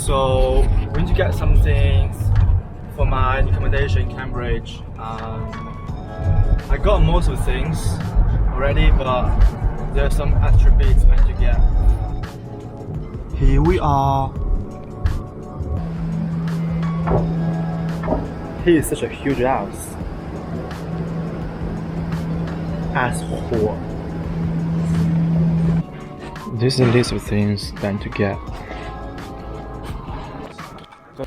So we need to get some things for my accommodation in Cambridge. I got most of the things already, but there are some extra bits I need to get. Here we are. Here is such a huge house. Asshole. This is a list of things that I need to get. So,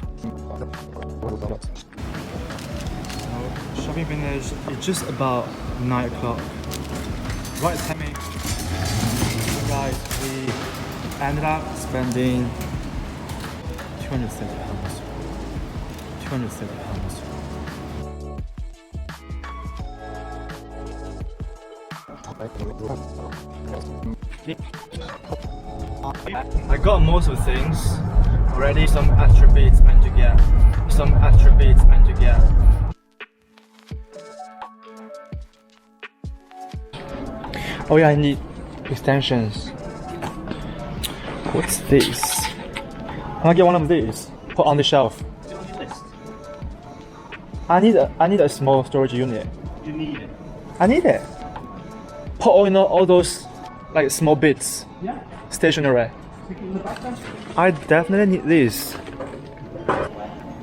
shopping finish is just about 9 o'clock. Right timing. Guys, we ended up spending £270. £270. I got most of the things already. Some extra bits I need to get. Some extra bits I need to get. Oh yeah, I need extensions. What's this? Can I get one of these? Put on the shelf. Is it on your list? I need a small storage unit. You need it. I need it. Put all those like small bits. Yeah. Stationery. Stick it in the back then. I definitely need this.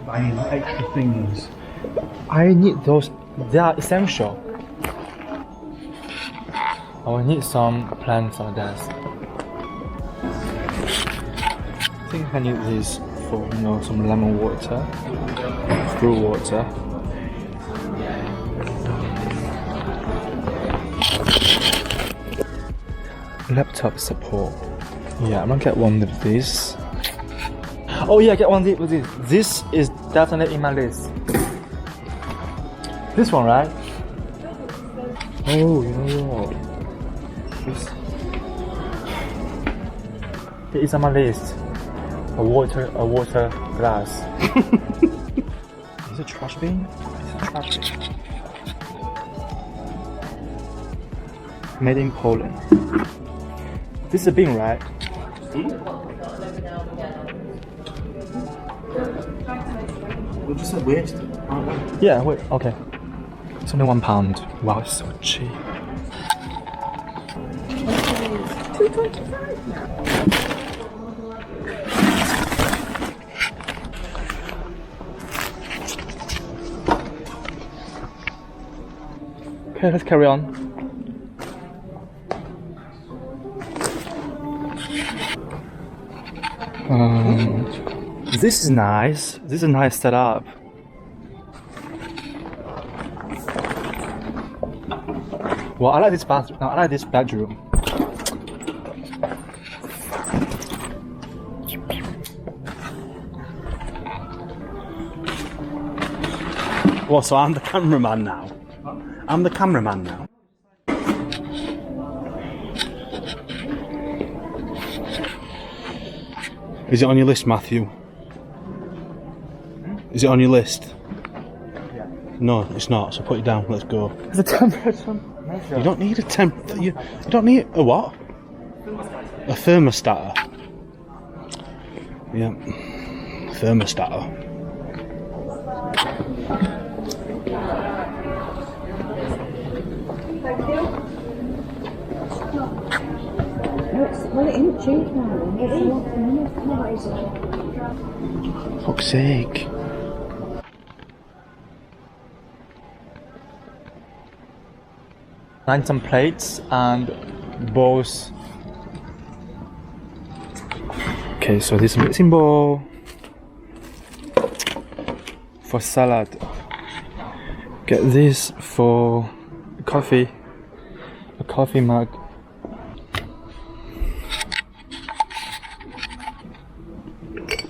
Buying extra things. I need those. They are essential. Oh, I need some plants on the desk. I think I need this for some lemon water, fruit water. Laptop support. Yeah, I'm gonna get one of these. Oh yeah, get one of these. This is definitely in my list. This one, right? Oh, you know what? It is on my list. A water glass. Is it trash bin? It's a trash bin. Made in Poland. This is a bin, right? We just said waste, aren't we? Yeah, wait, okay. It's only £1. Wow, it's so cheap. $2.25 now. Okay, let's carry on. This is nice. This is a nice setup. Well, I like this bathroom. No, I like this bedroom. Well, so I'm the cameraman now. I'm the cameraman now. Is it on your list, Matthew? Is it on your list? Yeah. No, it's not. So put it down. Let's go. It's a temperature measure. You don't need a temp. You don't need a what? A thermostat. Yeah. Thermostat. Well, it ain't cheap now. It's a lot of money. Fuck's sake. And some plates and bowls. Okay, so this mixing bowl for salad. Get this for coffee. A coffee mug. Okay,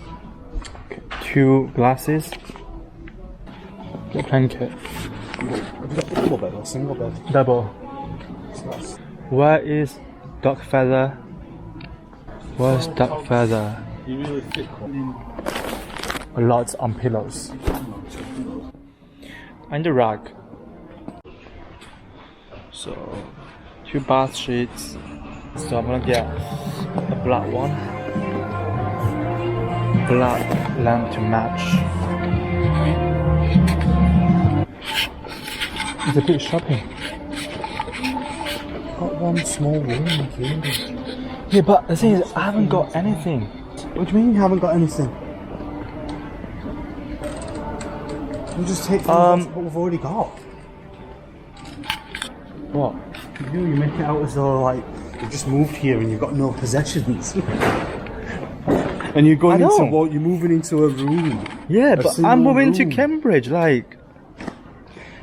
2 glasses. Get a blanket. Double bed or single bed? Double. Where is duck feather? Where's duck feather? You really thick one. A lot on pillows. And a rug. So 2 bath sheets. So I'm gonna get a black one. black lamp to match. It's a bit shopping. Got one small room included. Yeah, but the thing is, I haven't got anything. What do you mean you haven't got anything? You just take things what we've already got. What? You make it out as though like you've just moved here and you've got no possessions. And you're going into what? You're moving into a room. Yeah, but I'm moving to room. Cambridge, like.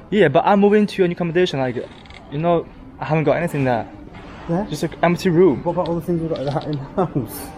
Yeah, but I'm moving to a new accommodation, like, you know, I haven't got anything there. Yeah? Just an empty room. What about all the things we've got in the house?